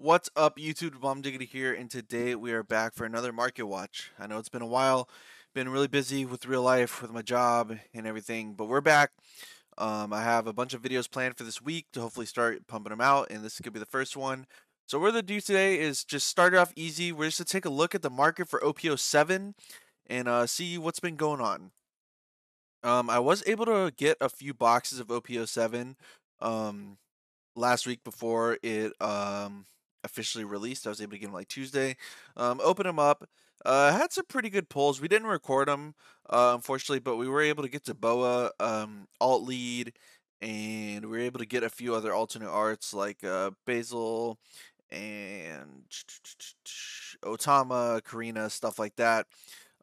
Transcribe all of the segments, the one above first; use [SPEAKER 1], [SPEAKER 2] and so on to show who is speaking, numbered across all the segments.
[SPEAKER 1] What's up, YouTube? Mom Diggity here, and today we are back for another market watch. I know it's been a while, been really busy with real life, with my job and everything, but we're back. I have a bunch of videos planned for this week to hopefully start pumping them out, and this could be the first one. So what we're gonna do today is just start it off easy. We're just gonna take a look at the market for OPO7 and see what's been going on. I was able to get a few boxes of OPO7. Um, Last week before it officially released. I was able to get them like Tuesday. Open them up. Had some pretty good pulls. We didn't record them, unfortunately, but we were able to get to Boa, alt lead, and we were able to get a few other alternate arts like Basil and Otama, Karina, stuff like that.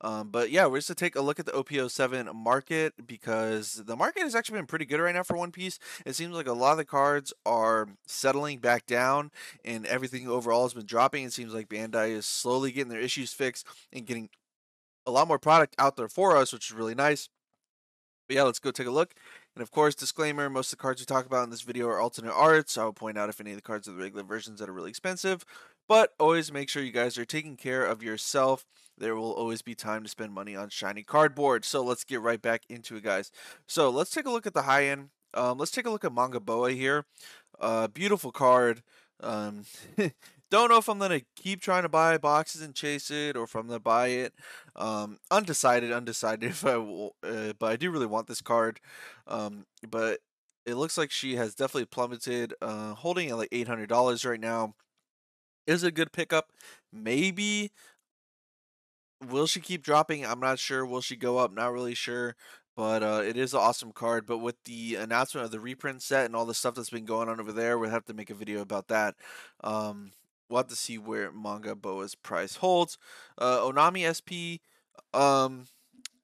[SPEAKER 1] But yeah, we're just to take a look at the OPO7 market because the market has actually been pretty good right now for One Piece. It seems like a lot of the cards are settling back down and everything overall has been dropping. It seems like Bandai is slowly getting their issues fixed and getting a lot more product out there for us, which is really nice. But yeah, let's go take a look. And of course, disclaimer, most of the cards we talk about in this video are alternate arts. I will point out if any of the cards are the regular versions that are really expensive. But always make sure you guys are taking care of yourself. There will always be time to spend money on shiny cardboard. So let's get right back into it, guys. So let's take a look at the high end. Let's take a look at Manga Boa here. Beautiful card. Um, don't know if I'm gonna keep trying to buy boxes and chase it, or if I'm gonna buy it. Undecided if I will. But I do really want this card. But it looks like she has definitely plummeted. Holding at like $800 right now is a good pickup. Maybe will she keep dropping? I'm not sure. Will she go up? Not really sure. But it is an awesome card. But with the announcement of the reprint set and all the stuff that's been going on over there, we'll have to make a video about that. Um, we'll have to see where Manga Boa's price holds. Onami SP. Um,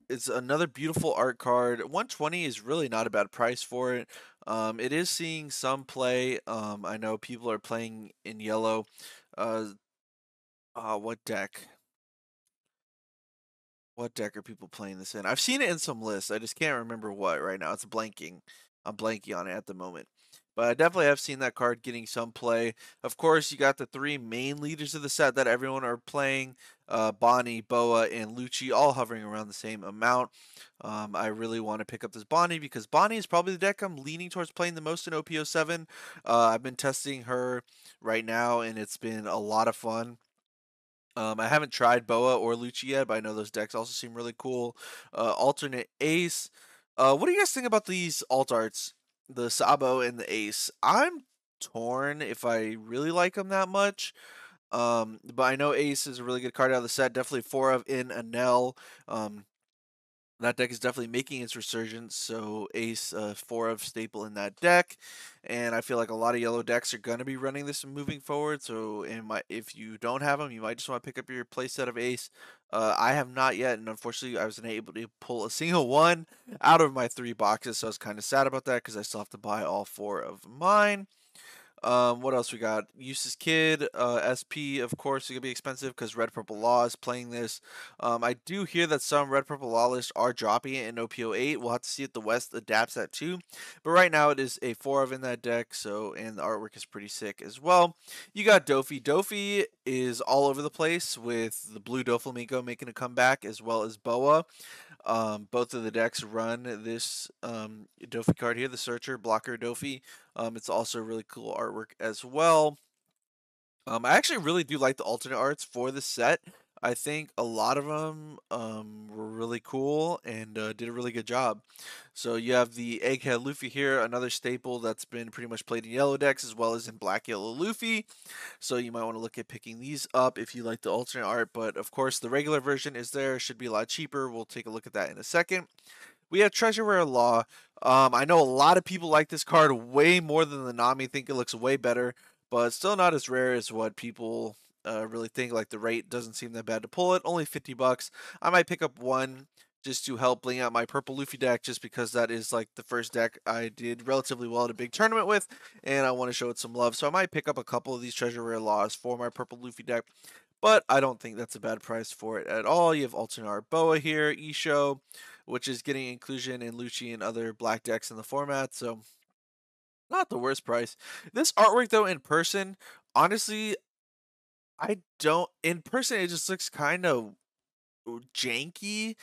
[SPEAKER 1] it's another beautiful art card. 120 is really not a bad price for it. It is seeing some play. I know people are playing in yellow. Uh, what deck? What deck are people playing this in? I've seen it in some lists. I just can't remember what right now. It's blanking. I'm blanking on it at the moment. But I definitely have seen that card getting some play. Of course, you got the three main leaders of the set that everyone are playing. Bonnie, Boa, and Lucci all hovering around the same amount. I really want to pick up this Bonnie because Bonnie is probably the deck I'm leaning towards playing the most in OPO7. I've been testing her right now, and it's been a lot of fun. I haven't tried Boa or Lucci yet, but I know those decks also seem really cool. Alternate Ace. What do you guys think about these alt arts? The Sabo and the Ace. I'm torn if I really like them that much. But I know Ace is a really good card out of the set. Definitely four of in Anel. That deck is definitely making its resurgence, so Ace, 4 of staple in that deck, and I feel like a lot of yellow decks are going to be running this moving forward, so if you don't have them, you might just want to pick up your playset of Ace. I have not yet, and unfortunately I wasn't able to pull a single one out of my 3 boxes, so I was kind of sad about that because I still have to buy all 4 of mine. What else we got? Eustace Kid, SP, of course, is gonna be expensive because Red Purple Law is playing this. I do hear that some Red Purple Law lists are dropping it in OPO8. We'll have to see if the West adapts that too. But right now it is a 4 of in that deck, so and the artwork is pretty sick as well. You got Dofi. Dofi is all over the place with the blue Doflamingo making a comeback as well as Boa. Both of the decks run this Dofi card here, the Searcher, Blocker Dofi. It's also really cool artwork as well. I actually really do like the alternate arts for the set. I think a lot of them were really cool and did a really good job. So you have the Egghead Luffy here, another staple that's been pretty much played in yellow decks as well as in black yellow Luffy. So you might want to look at picking these up if you like the alternate art. But of course, the regular version is there, should be a lot cheaper. We'll take a look at that in a second. We have Treasure Rare Law. I know a lot of people like this card way more than the Nami. Think it looks way better, but still not as rare as what people really think. Like the rate doesn't seem that bad to pull it. Only 50 bucks. I might pick up one just to help bling out my purple Luffy deck, just because that is like the first deck I did relatively well at a big tournament with, and I want to show it some love. So I might pick up a couple of these Treasure Rare Laws for my purple Luffy deck. But I don't think that's a bad price for it at all. You have Alternate Art Boa here, Isho, which is getting inclusion in Lucci and other black decks in the format, so not the worst price. This artwork, though, in person, Honestly, I don't in person, it just looks kinda janky.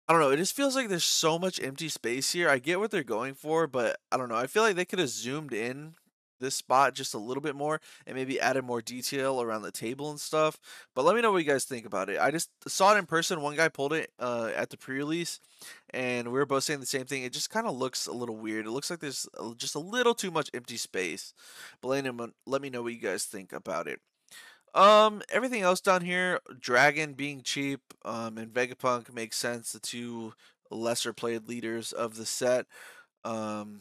[SPEAKER 1] I don't know, it just feels like there's so much empty space here. I get what they're going for, but I don't know, I feel like they could have zoomed in this spot just a little bit more and maybe added more detail around the table and stuff. But let me know what you guys think about it. I just saw it in person. One guy pulled it at the pre-release, and we were both saying the same thing. It just kind of looks a little weird. It looks like there's just a little too much empty space. But let me know what you guys think about it. Everything else down here, Dragon being cheap, and Vegapunk makes sense. The two lesser played leaders of the set. Um,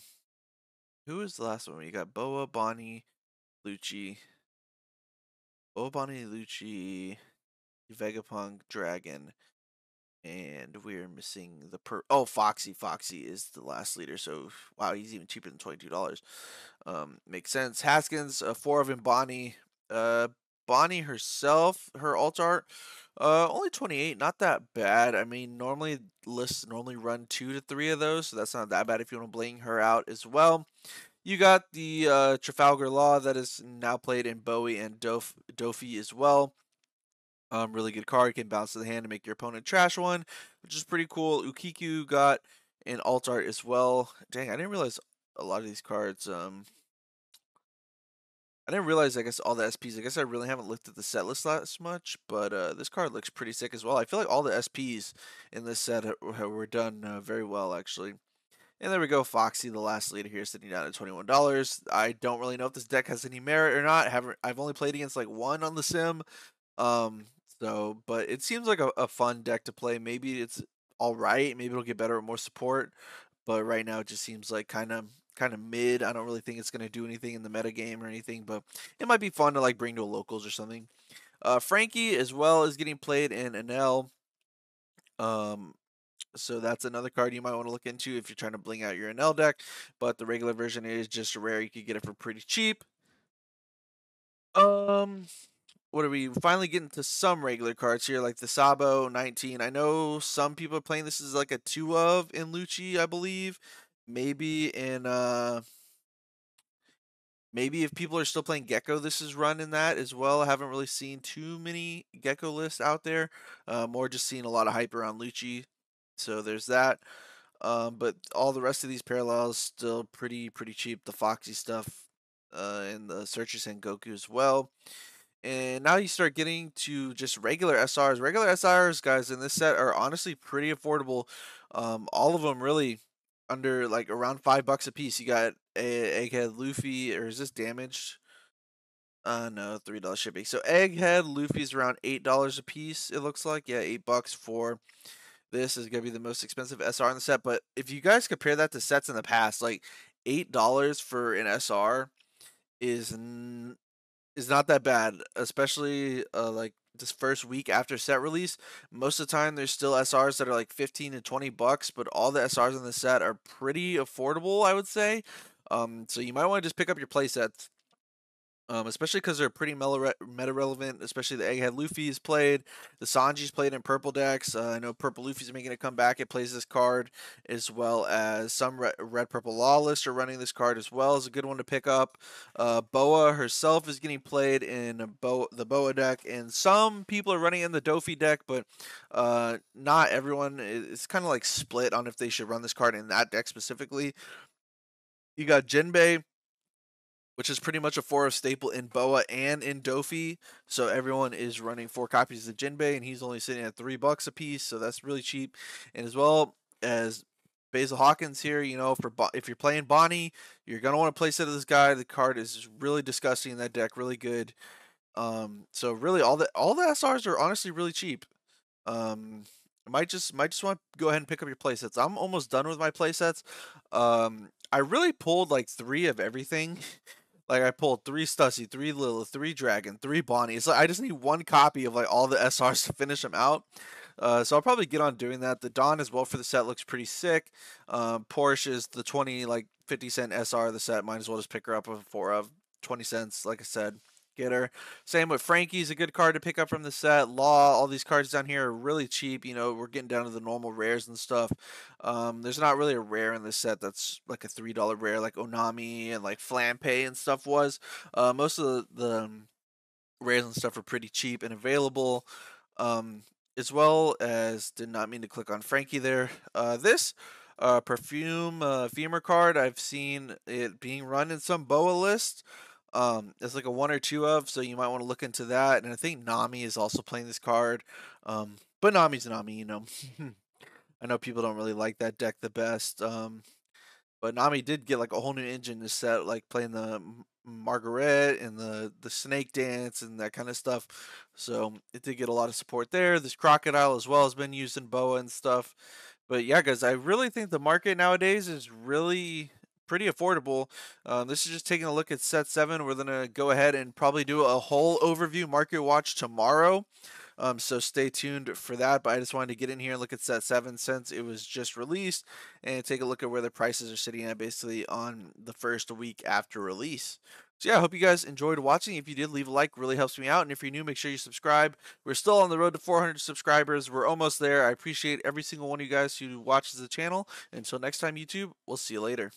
[SPEAKER 1] who is the last one? You got Boa, Bonnie, Lucci, Boa, Bonnie, Lucci, Vegapunk, Dragon, and we're missing the Foxy. Foxy is the last leader. So wow, he's even cheaper than $22. Makes sense. Haskins, four of him. Bonnie, uh, Bonnie herself, her alt art, only 28. Not that bad. I mean, normally lists normally run 2 to 3 of those, so that's not that bad if you want to bling her out as well. You got the Trafalgar Law that is now played in Bowie and Dofi as well. Really good card. Can bounce to the hand to make your opponent trash one, which is pretty cool. Ukiku got an alt art as well. Dang, I didn't realize a lot of these cards. I didn't realize, I guess, all the SPs. I guess I really haven't looked at the set list that much, but this card looks pretty sick as well. I feel like all the SPs in this set were done very well, actually. And there we go, Foxy, the last leader here, sitting down at $21. I don't really know if this deck has any merit or not. I've only played against like one on the sim, um, but it seems like a fun deck to play. Maybe it's all right. Maybe it'll get better with more support. But right now it just seems like kind of mid. I don't really think it's gonna do anything in the meta game or anything, but it might be fun to like bring to locals or something. Frankie as well is getting played in NL. Um, so that's another card you might want to look into if you're trying to bling out your NL deck. But the regular version is just rare. You could get it for pretty cheap. Um, what are we finally getting to some regular cards here, like the Sabo 19. I know some people are playing this as like a 2 of in Lucci, I believe. Maybe in maybe if people are still playing Gecko, this is run in that as well. I haven't really seen too many Gecko lists out there. More just seeing a lot of hype around Lucci. So there's that. But all the rest of these parallels still pretty cheap. The Foxy stuff, and the Searcher Goku as well. And now you start getting to just regular SRs. Regular SRs, guys, in this set are honestly pretty affordable. All of them really under like around $5 a piece. You got a Egghead Luffy, or is this damaged? No, $3 shipping. So Egghead Luffy's around $8 a piece. It looks like, yeah, $8 for this is gonna be the most expensive SR in the set. But if you guys compare that to sets in the past, like $8 for an SR is is not that bad, especially like this first week after set release. Most of the time, there's still SRs that are like 15 to $20, but all the SRs in the set are pretty affordable, I would say. So you might want to just pick up your playsets. Especially because they're pretty meta relevant. Especially the Egghead Luffy is played, the Sanji's played in purple decks. I know Purple Luffy's making a comeback. It plays this card, as well as some red purple Lawless are running this card as well. Is a good one to pick up. Boa herself is getting played in the Boa deck, and some people are running in the Dofi deck, but not everyone. It's kind of like split on if they should run this card in that deck specifically. You got Jinbei, which is pretty much a 4 staple in Boa and in Dofi. So everyone is running 4 copies of Jinbei, and he's only sitting at $3 a piece, so that's really cheap. And as well as Basil Hawkins here, you know, if you're playing Bonnie, you're gonna want to play set of this guy. The card is really disgusting in that deck, really good. So really all the SRs are honestly really cheap. Um, might just want to go ahead and pick up your playsets. I'm almost done with my playsets. I really pulled like 3 of everything. Like I pulled 3 Stussy, 3 Lilith, 3 Dragon, 3 Bonnie. So I just need 1 copy of like all the SRs to finish them out. So I'll probably get on doing that. The Dawn as well for the set looks pretty sick. Porsche is the 20 like 50 cent SR of the set. Might as well just pick her up for 20 cents, like I said. getter. Same with Frankie's a good card to pick up from the set. Law, all these cards down here are really cheap. You know, we're getting down to the normal rares and stuff. There's not really a rare in this set that's like a $3 rare like Onami and like Flampe and stuff was. Most of the rares and stuff are pretty cheap and available. Um, as well as, did not mean to click on Frankie there. This perfume femur card, I've seen it being run in some BOA list. It's like a one or two of, so you might want to look into that. And I think Nami is also playing this card. But Nami's Nami, you know. I know people don't really like that deck the best. But Nami did get like a whole new engine to set, like playing the Margaret and the Snake Dance and that kind of stuff. So it did get a lot of support there. This Crocodile as well has been used in BOA and stuff. But yeah, guys, I really think the market nowadays is really pretty affordable. This is just taking a look at set 7. We're gonna go ahead and probably do a whole overview market watch tomorrow. So stay tuned for that. But I just wanted to get in here and look at set 7 since it was just released and take a look at where the prices are sitting at basically on the first week after release. So yeah, I hope you guys enjoyed watching. If you did, leave a like, really helps me out. And if you're new, make sure you subscribe. We're still on the road to 400 subscribers. We're almost there. I appreciate every single one of you guys who watches the channel. Until next time, YouTube, we'll see you later.